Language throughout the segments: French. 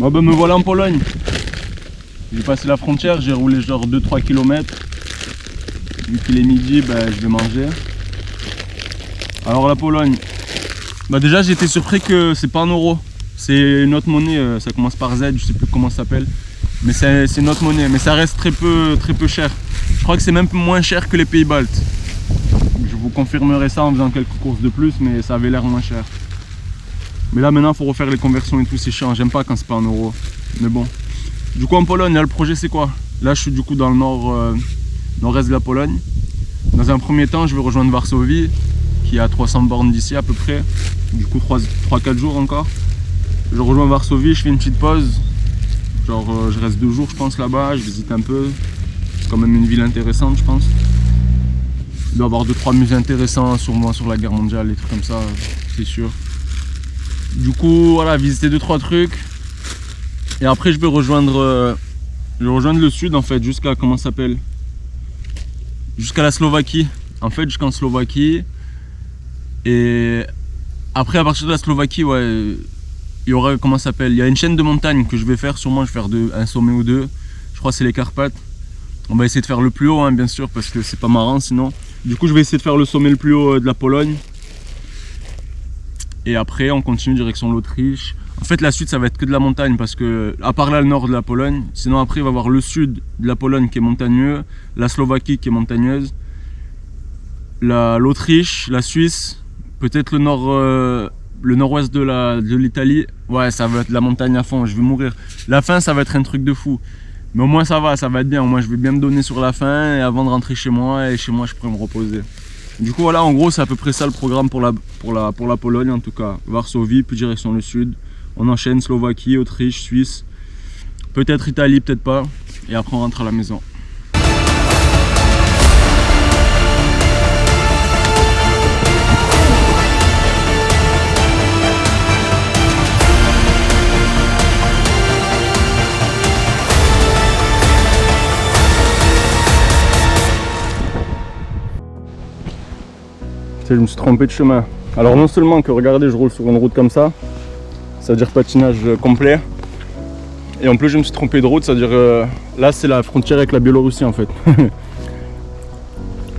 Moi me voilà en Pologne. J'ai passé la frontière, j'ai roulé genre 2-3 km. Vu qu'il est midi, je vais manger. Alors la Pologne. Déjà j'ai été surpris que c'est pas en euros. C'est une autre monnaie, ça commence par Z, je sais plus comment ça s'appelle. Mais c'est une autre monnaie, mais ça reste très peu cher. Je crois que c'est même moins cher que les pays baltes. Je vous confirmerai ça en faisant quelques courses de plus, mais ça avait l'air moins cher. Mais là maintenant il faut refaire les conversions et tout, c'est chiant, j'aime pas quand c'est pas en euros. Mais bon. Du coup en Pologne, là le projet c'est quoi? Là je suis du coup dans le nord-est de la Pologne. Dans un premier temps je vais rejoindre Varsovie, qui est à 300 bornes d'ici à peu près. Du coup 3-4 jours encore. Je rejoins Varsovie, je fais une petite pause. Genre je reste 2 jours je pense là-bas, je visite un peu. C'est quand même une ville intéressante je pense. Il doit y avoir 2-3 musées intéressants sûrement sur la guerre mondiale, des trucs comme ça, c'est sûr. Du coup voilà, visiter 2-3 trucs. Et après je vais rejoindre le sud en fait, jusqu'à comment ça s'appelle, jusqu'à la Slovaquie. En fait jusqu'en Slovaquie. Et après à partir de la Slovaquie, ouais, il y aura comment ça s'appelle, il y a une chaîne de montagnes que je vais faire, sûrement je vais faire un sommet ou deux. Je crois que c'est les Carpates. On va essayer de faire le plus haut hein, bien sûr, parce que c'est pas marrant sinon. Du coup je vais essayer de faire le sommet le plus haut de la Pologne. Et après on continue direction l'Autriche. En fait la suite ça va être que de la montagne, parce que à part là le nord de la Pologne, sinon après il va y avoir le sud de la Pologne qui est montagneux, la Slovaquie qui est montagneuse, l'Autriche, la Suisse, peut-être le nord-ouest de l'Italie. Ouais, ça va être la montagne à fond, je vais mourir. La fin ça va être un truc de fou. Mais au moins ça va être bien, au moins je vais bien me donner sur la fin et avant de rentrer chez moi, et chez moi je pourrais me reposer. Du coup voilà, en gros c'est à peu près ça le programme pour la Pologne en tout cas. Varsovie, puis direction le sud. On enchaîne Slovaquie, Autriche, Suisse, peut-être Italie, peut-être pas. Et après on rentre à la maison. Je me suis trompé de chemin. Alors non seulement que regardez, je roule sur une route comme ça, c'est-à-dire patinage complet, et en plus je me suis trompé de route, c'est-à-dire là c'est la frontière avec la Biélorussie en fait.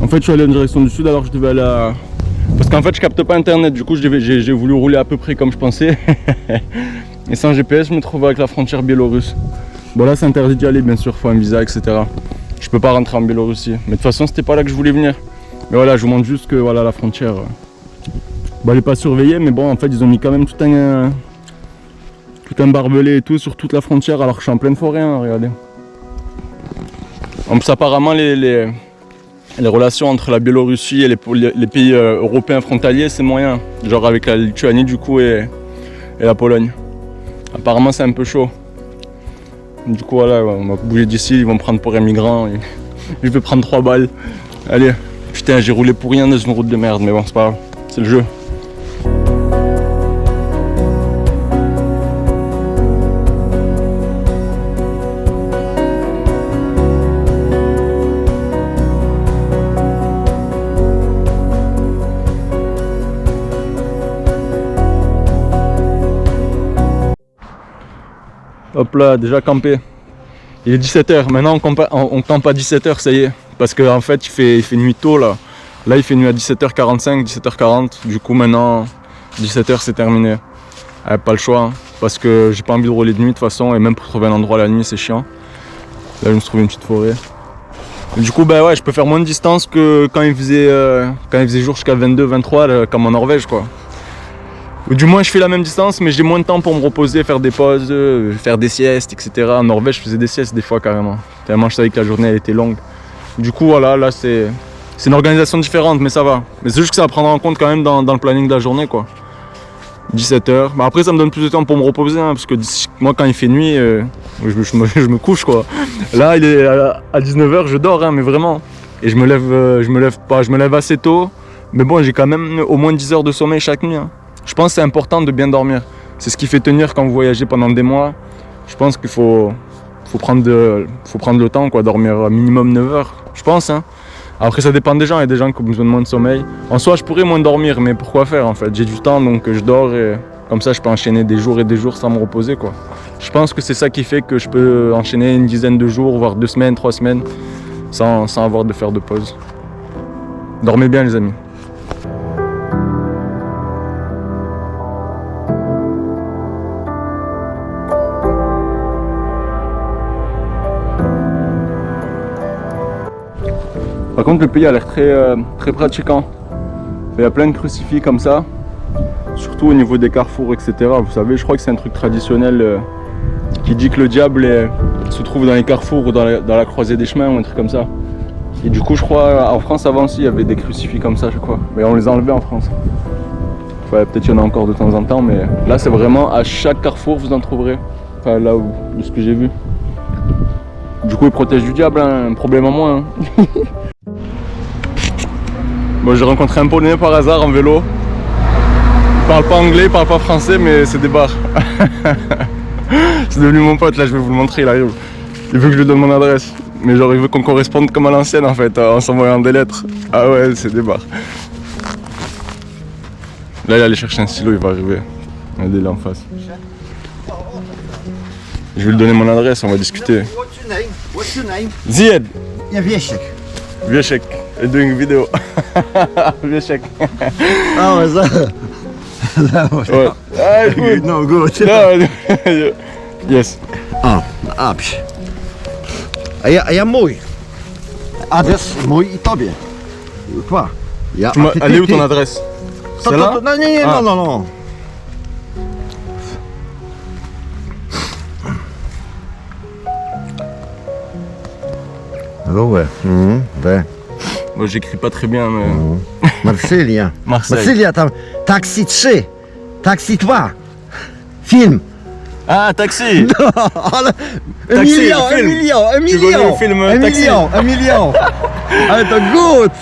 En fait je suis allé en direction du sud alors que je devais aller à... Parce qu'en fait je capte pas internet, du coup j'ai voulu rouler à peu près comme je pensais. Et sans GPS je me trouve avec la frontière biélorusse. Bon là c'est interdit d'y aller bien sûr, faut un visa etc. Je peux pas rentrer en Biélorussie, mais de toute façon c'était pas là que je voulais venir. Mais voilà, je vous montre juste que voilà la frontière, elle n'est pas surveillée, mais bon en fait ils ont mis quand même tout un barbelé et tout sur toute la frontière alors que je suis en pleine forêt, hein, regardez. En plus apparemment les relations entre la Biélorussie et les pays européens frontaliers c'est moyen, genre avec la Lituanie du coup et la Pologne. Apparemment c'est un peu chaud. Du coup voilà, on va bouger d'ici, ils vont me prendre pour un migrant et je vais prendre 3 balles. Allez. Putain, j'ai roulé pour rien dans une route de merde, mais bon, c'est pas grave, c'est le jeu. Hop là, déjà campé. Il est 17 h, maintenant on campe à 17 h, ça y est. Parce qu'en fait il fait nuit tôt là. Là il fait nuit à 17h45, 17h40. Du coup maintenant 17h c'est terminé. Pas le choix hein, parce que j'ai pas envie de rouler de nuit de toute façon. Et même pour trouver un endroit la nuit c'est chiant. Là je me suis trouvé une petite forêt. Et du coup ouais, je peux faire moins de distance que quand il faisait jour jusqu'à 22-23 comme en Norvège quoi. Ou du moins je fais la même distance mais j'ai moins de temps pour me reposer, faire des pauses, faire des siestes etc. En Norvège je faisais des siestes des fois carrément. Tellement je savais que la journée elle était longue. Du coup voilà, là c'est une organisation différente mais ça va. Mais c'est juste que ça va prendre en compte quand même dans le planning de la journée quoi. 17 h. Bah, après ça me donne plus de temps pour me reposer hein, parce que moi quand il fait nuit, je me couche quoi. Là il est à 19 h, je dors hein, mais vraiment. Et je me lève assez tôt. Mais bon j'ai quand même au moins 10 heures de sommeil chaque nuit. Hein. Je pense que c'est important de bien dormir. C'est ce qui fait tenir quand vous voyagez pendant des mois. Je pense qu'il faut prendre le temps quoi, dormir minimum 9 heures. Je pense hein. Après ça dépend des gens, il y a des gens qui ont besoin de moins de sommeil. En soi je pourrais moins dormir mais pourquoi faire en fait. J'ai du temps donc je dors et comme ça je peux enchaîner des jours et des jours sans me reposer quoi. Je pense que c'est ça qui fait que je peux enchaîner une dizaine de jours, voire 2 semaines, 3 semaines, sans avoir de faire de pause. Dormez bien les amis. Par contre le pays a l'air très pratiquant. Il y a plein de crucifix comme ça, surtout au niveau des carrefours, etc. Vous savez, je crois que c'est un truc traditionnel qui dit que le diable se trouve dans les carrefours ou dans la croisée des chemins ou un truc comme ça. Et du coup je crois en France avant aussi il y avait des crucifix comme ça je crois. Mais on les a enlevés en France. Enfin, peut-être qu'il y en a encore de temps en temps, mais là c'est vraiment à chaque carrefour vous en trouverez. Enfin là où, de ce que j'ai vu. Du coup ils protègent du diable, hein, un problème en moins. Hein. Bon, j'ai rencontré un Polonais par hasard en vélo. Il parle pas anglais, il parle pas français, mais c'est des bars. C'est devenu mon pote, là je vais vous le montrer, il arrive. Il veut que je lui donne mon adresse. Mais genre il veut qu'on corresponde comme à l'ancienne en fait, en s'envoyant des lettres. Ah ouais, c'est des bars. Là il est allé chercher un stylo, il va arriver. Regardez là en face. Je vais lui donner mon adresse, on va discuter. What's your name? What's your name? Zied! Ja, Wiesiek. Wiesiek, I'm doing video. Wiesiek. Oh, is that? Ouais. Ah, good. No, good. No, yes. A, pś. A ja mój. Adres mój i tobie. Quoi? Ja, Elle est où ton adresse? Celle-là? No, nie, Ah. no. Ruhe. B. Moi j'écris pas très bien mais... Marsylia. Marseille. Marsylia tam. Taxi 3. Taxi 2. Film. Ah, taxi! Ale... Taxi, Un film. milion. Tu connais le film Taxi? Un milion. Ale to good.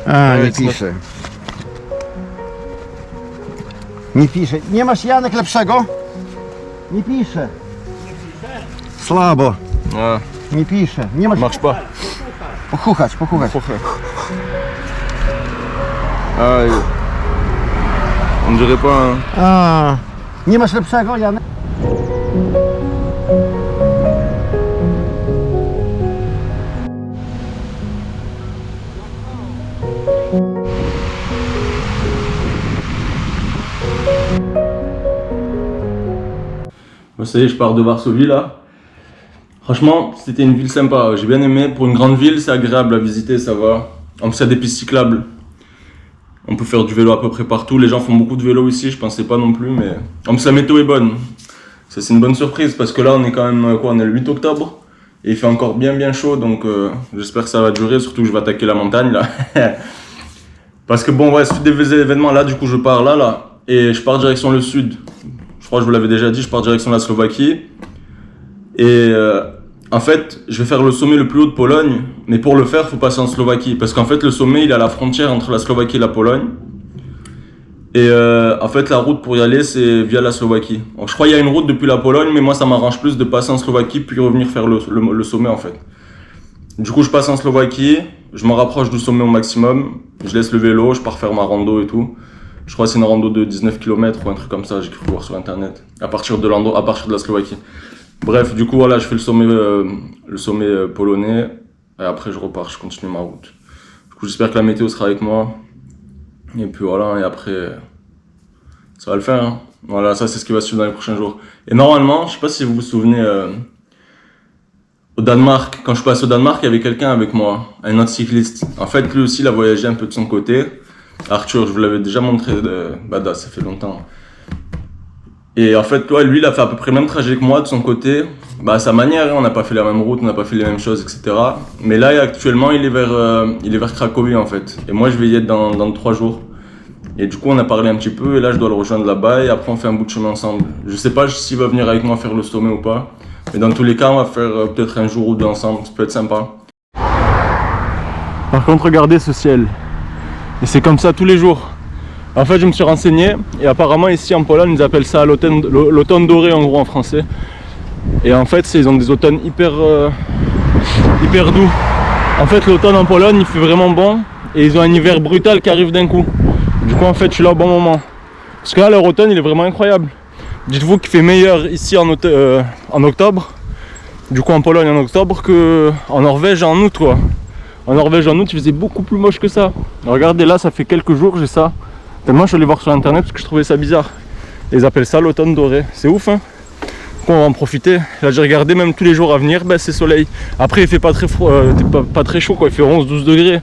A, nie jest pisze. Nie pisze. Nie masz Janek lepszego? Nie pisze. Słabo. Ah, Nie pisze. Nie masz... marche pas. Pochuchać. Ah, on dirait pas hein. A, nie masz lepszego, Janek? Bon, ça y est, je pars de Varsovie là. Franchement, c'était une ville sympa, j'ai bien aimé. Pour une grande ville, c'est agréable à visiter, ça va. En plus, il y a des pistes cyclables. On peut faire du vélo à peu près partout. Les gens font beaucoup de vélo ici, je pensais pas non plus, mais... En plus, la météo est bonne. Ça, c'est une bonne surprise parce que là, on est quand même, quoi, on est le 8 octobre. Et il fait encore bien chaud, donc j'espère que ça va durer, surtout que je vais attaquer la montagne là. Parce que bon, ouais, suite des événements là, du coup, je pars là. Et je pars direction le sud. Je crois que je vous l'avais déjà dit, je pars direction la Slovaquie. Et en fait, je vais faire le sommet le plus haut de Pologne, mais pour le faire, il faut passer en Slovaquie. Parce qu'en fait, le sommet, il est à la frontière entre la Slovaquie et la Pologne. Et en fait, la route pour y aller, c'est via la Slovaquie. Donc, je crois qu'il y a une route depuis la Pologne, mais moi, ça m'arrange plus de passer en Slovaquie puis revenir faire le sommet, en fait. Du coup, je passe en Slovaquie, je me rapproche du sommet au maximum, je laisse le vélo, je pars faire ma rando et tout. Je crois que c'est une rando de 19 km ou un truc comme ça, j'ai cru voir sur internet, à partir de la Slovaquie. Bref, du coup, voilà, je fais le sommet polonais, et après je repars, je continue ma route. Du coup, j'espère que la météo sera avec moi, et puis voilà, et après, ça va le faire. Hein. Voilà, ça c'est ce qui va se suivre dans les prochains jours. Et normalement, je sais pas si vous vous souvenez, au Danemark, quand je passe au Danemark, il y avait quelqu'un avec moi, un autre cycliste. En fait, lui aussi, il a voyagé un peu de son côté. Arthur, je vous l'avais déjà montré, ça fait longtemps. Et en fait, lui, il a fait à peu près le même trajet que moi de son côté. À sa manière, hein, on n'a pas fait la même route, on n'a pas fait les mêmes choses, etc. Mais là, actuellement, il est vers Cracovie, en fait. Et moi, je vais y être dans 3 jours. Et du coup, on a parlé un petit peu, et là, je dois le rejoindre là-bas, et après, on fait un bout de chemin ensemble. Je sais pas s'il va venir avec moi faire le sommet ou pas. Mais dans tous les cas, on va faire peut-être un jour ou deux ensemble, ça peut être sympa. Par contre, regardez ce ciel. Et c'est comme ça tous les jours. En fait, je me suis renseigné et apparemment ici en Pologne, ils appellent ça l'automne doré en gros en français. Et en fait, ils ont des automnes hyper doux. En fait, l'automne en Pologne, il fait vraiment bon et ils ont un hiver brutal qui arrive d'un coup. Du coup, en fait, je suis là au bon moment. Parce que là, leur automne, il est vraiment incroyable. Dites-vous qu'il fait meilleur ici en octobre, du coup en Pologne en octobre, qu'en Norvège en août quoi. En Norvège en août il faisait beaucoup plus moche que ça. Regardez là, ça fait quelques jours j'ai ça. Tellement je suis allé voir sur internet parce que je trouvais ça bizarre. Ils appellent ça l'automne doré, c'est ouf hein. Donc on va en profiter. Là j'ai regardé même tous les jours à venir, ben, c'est soleil. Après il fait pas très froid, pas très chaud quoi, il fait 11-12 degrés.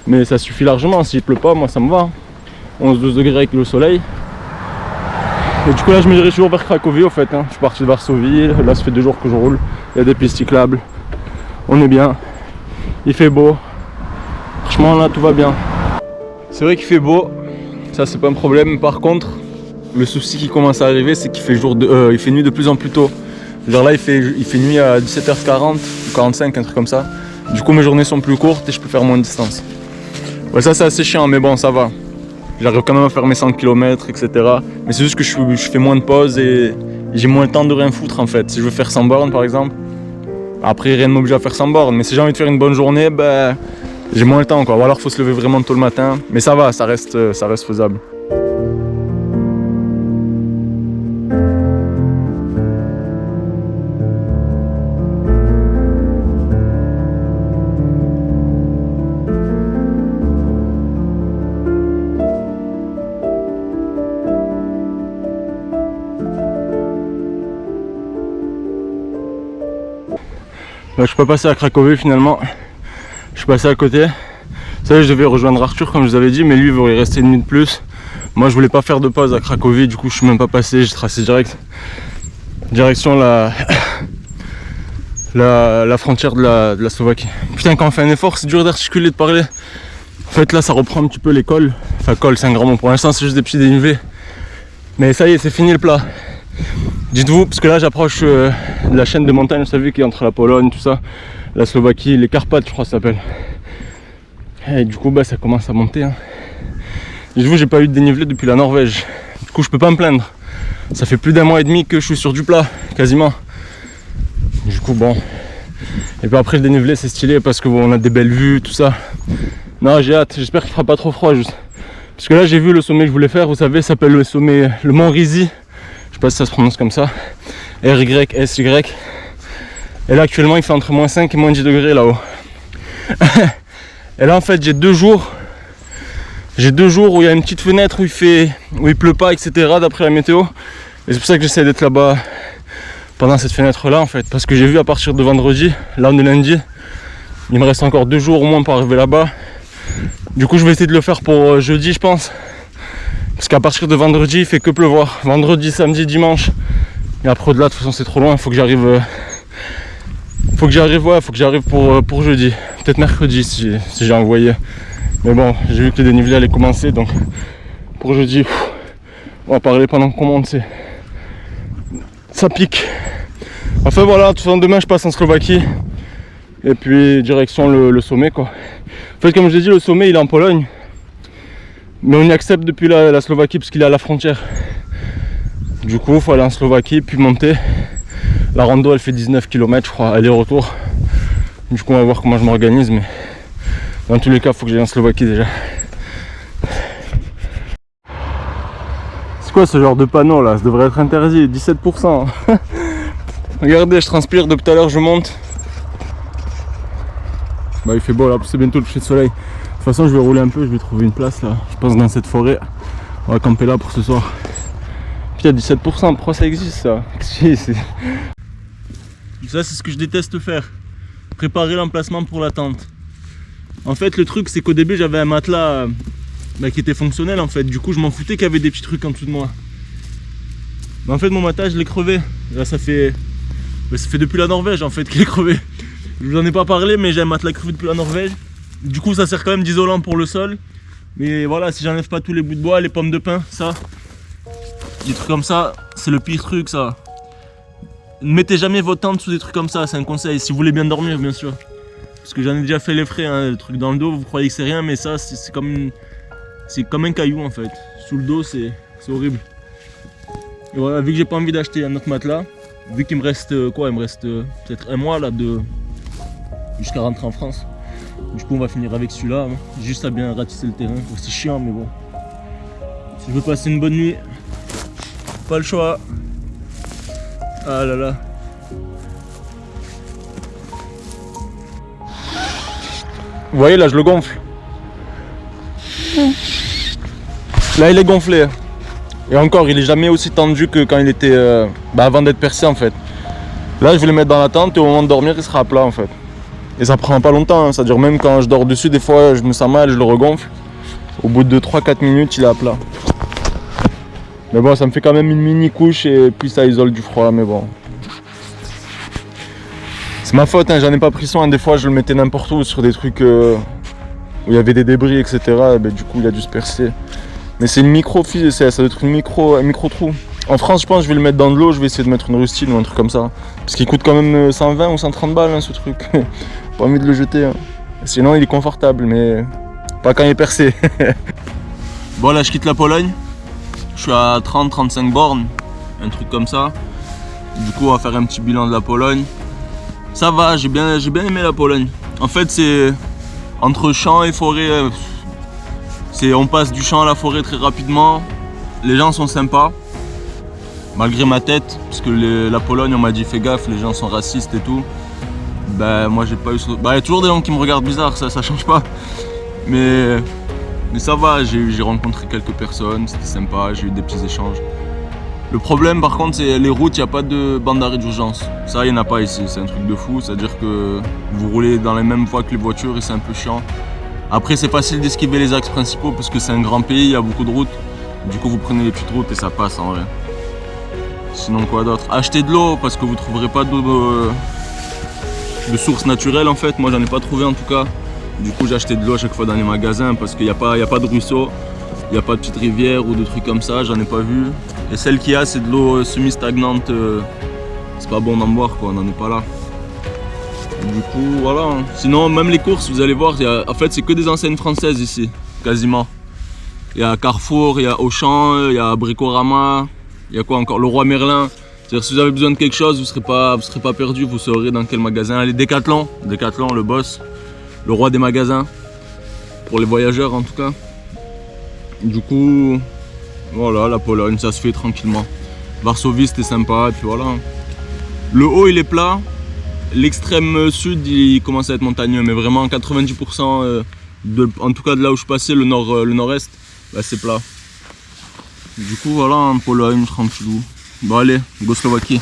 Mais ça suffit largement, s'il pleut pas moi ça me va. 11-12 degrés avec le soleil. Et du coup là je me dirais toujours vers Cracovie au fait hein. Je suis parti de Varsovie, là ça fait 2 jours que je roule. Il y a des pistes cyclables. On est bien. Il fait beau. Franchement là tout va bien. C'est vrai qu'il fait beau. Ça c'est pas un problème. Par contre, le souci qui commence à arriver c'est qu'il fait il fait nuit de plus en plus tôt. Genre là il fait nuit à 17h40 ou 45, un truc comme ça. Du coup mes journées sont plus courtes et je peux faire moins de distance. Ouais ça c'est assez chiant mais bon ça va. J'arrive quand même à faire mes 100 km, etc. Mais c'est juste que je fais moins de pauses et j'ai moins le temps de rien foutre en fait. Si je veux faire 100 bornes par exemple, après rien ne m'oblige à faire 100 bornes. Mais si j'ai envie de faire une bonne journée, ben, j'ai moins le temps quoi. Ou alors il faut se lever vraiment tôt le matin. Mais ça va, ça reste faisable. Bah, je suis pas passé à Cracovie finalement, je suis passé à côté. Ça je devais rejoindre Arthur comme je vous avais dit, mais lui il voulait rester une nuit de plus. Moi je voulais pas faire de pause à Cracovie, du coup je suis même pas passé, j'ai tracé direct direction la frontière de la Slovaquie. Putain quand on fait un effort c'est dur d'articuler, de parler. En fait là ça reprend un petit peu les cols, enfin col c'est un grand mot, pour l'instant c'est juste des petits dénivelés. Mais ça y est c'est fini le plat. Dites-vous, parce que là j'approche de la chaîne de montagnes, vous savez, qui est entre la Pologne, tout ça, la Slovaquie, les Carpates, je crois que ça s'appelle. Et du coup, bah, ça commence à monter. Hein. Dites-vous, j'ai pas eu de dénivelé depuis la Norvège. Du coup, je peux pas me plaindre. Ça fait plus d'1 mois et demi que je suis sur du plat, quasiment. Du coup, bon. Et puis après, le dénivelé, c'est stylé parce que bon, on a des belles vues, tout ça. Non, j'ai hâte. J'espère qu'il fera pas trop froid, juste. Parce que là, j'ai vu le sommet que je voulais faire, vous savez, ça s'appelle le sommet, le Mont Risi. Je sais pas si ça se prononce comme ça. R-Y-S-Y. Et là actuellement il fait entre moins 5 et moins 10 degrés là-haut. Et là en fait j'ai 2 jours. J'ai 2 jours où il y a une petite fenêtre où il pleut pas, etc. d'après la météo. Et c'est pour ça que j'essaie d'être là-bas pendant cette fenêtre là en fait. Parce que j'ai vu à partir de vendredi, là on est lundi. Il me reste encore 2 jours au moins pour arriver là-bas. Du coup je vais essayer de le faire pour jeudi je pense. Parce qu'à partir de vendredi il fait que pleuvoir. Vendredi, samedi, dimanche. Et après au-delà de toute façon c'est trop loin, il faut que j'arrive. Faut que j'arrive pour jeudi. Peut-être mercredi si j'ai envoyé. Mais bon, j'ai vu que le dénivelé allait commencer donc pour jeudi, on va parler pendant qu'on monte, ça pique. Enfin voilà, de toute façon demain je passe en Slovaquie. Et puis direction le sommet quoi. En fait comme je l'ai dit, le sommet il est en Pologne. Mais on y accepte depuis la Slovaquie parce qu'il est à la frontière. Du coup il faut aller en Slovaquie puis monter. La rando elle fait 19 km je crois, aller-retour. Du coup on va voir comment je m'organise, mais dans tous les cas il faut que j'aille en Slovaquie déjà. C'est quoi ce genre de panneau là? Ça devrait être interdit, 17%. Regardez, je transpire depuis tout à l'heure, je monte. Bah il fait beau là, c'est bientôt le coucher de soleil. De toute façon je vais rouler un peu, je vais trouver une place là, je pense dans cette forêt. On va camper là pour ce soir. Puis il y a 17%, pourquoi ça existe ça? Ça c'est ce que je déteste faire. Préparer l'emplacement pour la tente. En fait le truc c'est qu'au début j'avais un matelas qui était fonctionnel en fait. Du coup je m'en foutais qu'il y avait des petits trucs en dessous de moi. Mais en fait mon matelas je l'ai crevé. Là ça fait depuis la Norvège en fait qu'il est crevé. Je vous en ai pas parlé mais j'ai un matelas crevé depuis la Norvège. Du coup ça sert quand même d'isolant pour le sol. Mais voilà, si j'enlève pas tous les bouts de bois, les pommes de pin, ça, des trucs comme ça, c'est le pire truc ça. Ne mettez jamais votre tente sous des trucs comme ça, c'est un conseil, si vous voulez bien dormir bien sûr. Parce que j'en ai déjà fait les frais, hein, le truc dans le dos, vous croyez que c'est rien, mais ça c'est comme un caillou en fait. Sous le dos c'est horrible. Et voilà, vu que j'ai pas envie d'acheter un autre matelas, vu qu'il me reste quoi, il me reste peut-être 1 mois là jusqu'à rentrer en France. Du coup on va finir avec celui-là, hein. Juste à bien ratisser le terrain, c'est chiant mais bon. Si je veux passer une bonne nuit, pas le choix. Ah là là. Vous voyez là, je le gonfle. Là il est gonflé. Et encore, il est jamais aussi tendu que quand il était avant d'être percé en fait. Là je vais le mettre dans la tente et au moment de dormir il sera à plat en fait. Et ça prend pas longtemps, hein. Ça dure même quand je dors dessus, des fois je me sens mal, je le regonfle. Au bout de 3-4 minutes il est à plat. Mais bon, ça me fait quand même une mini couche et puis ça isole du froid, mais bon. C'est ma faute, hein, j'en ai pas pris soin. Des fois je le mettais n'importe où sur des trucs où il y avait des débris, etc. Et ben, du coup il a dû se percer. Mais c'est une micro, ça doit être un micro trou. En France, je pense que je vais le mettre dans de l'eau, je vais essayer de mettre une rustine ou un truc comme ça. Parce qu'il coûte quand même 120 ou 130 balles hein, ce truc. Pas envie de le jeter. Hein. Sinon il est confortable, mais pas quand il est percé. Bon là je quitte la Pologne. Je suis à 30-35 bornes, un truc comme ça. Du coup on va faire un petit bilan de la Pologne. Ça va, j'ai bien aimé la Pologne. En fait c'est entre champs et forêt. On passe du champ à la forêt très rapidement. Les gens sont sympas. Malgré ma tête, parce que la Pologne on m'a dit fais gaffe, les gens sont racistes et tout. Ben moi j'ai pas eu... Ben, y a toujours des gens qui me regardent bizarre, ça change pas. Mais ça va, j'ai rencontré quelques personnes, c'était sympa, j'ai eu des petits échanges. Le problème par contre c'est les routes, il n'y a pas de bande d'arrêt d'urgence. Ça il n'y en a pas ici, c'est un truc de fou, c'est-à-dire que vous roulez dans les mêmes voies que les voitures et c'est un peu chiant. Après c'est facile d'esquiver les axes principaux parce que c'est un grand pays, il y a beaucoup de routes. Du coup vous prenez les petites routes et ça passe en vrai. Sinon quoi d'autre? Achetez de l'eau parce que vous trouverez pas d'eau de source naturelle en fait, moi j'en ai pas trouvé en tout cas. Du coup j'ai acheté de l'eau à chaque fois dans les magasins parce qu'il n'y a pas de ruisseau, il n'y a pas de petite rivière ou de trucs comme ça, j'en ai pas vu. Et celle qu'il y a c'est de l'eau semi-stagnante, c'est pas bon d'en boire quoi, on n'en est pas là. Du coup voilà, sinon même les courses vous allez voir, en fait c'est que des enseignes françaises ici, quasiment. Il y a Carrefour, il y a Auchan, il y a Bricorama, il y a quoi encore, le Roi Merlin. C'est-à-dire si vous avez besoin de quelque chose, vous serez pas perdu, vous saurez dans quel magasin. Allez, Decathlon, le boss, le roi des magasins, pour les voyageurs en tout cas. Du coup, voilà, la Pologne, ça se fait tranquillement. Varsovie c'était sympa, et puis voilà. Le haut il est plat, l'extrême sud il commence à être montagneux, mais vraiment 90%, en tout cas de là où je passais, le nord-est, bah, c'est plat. Du coup voilà, en Pologne, tranquillou. Bon allez, go Slovaquie.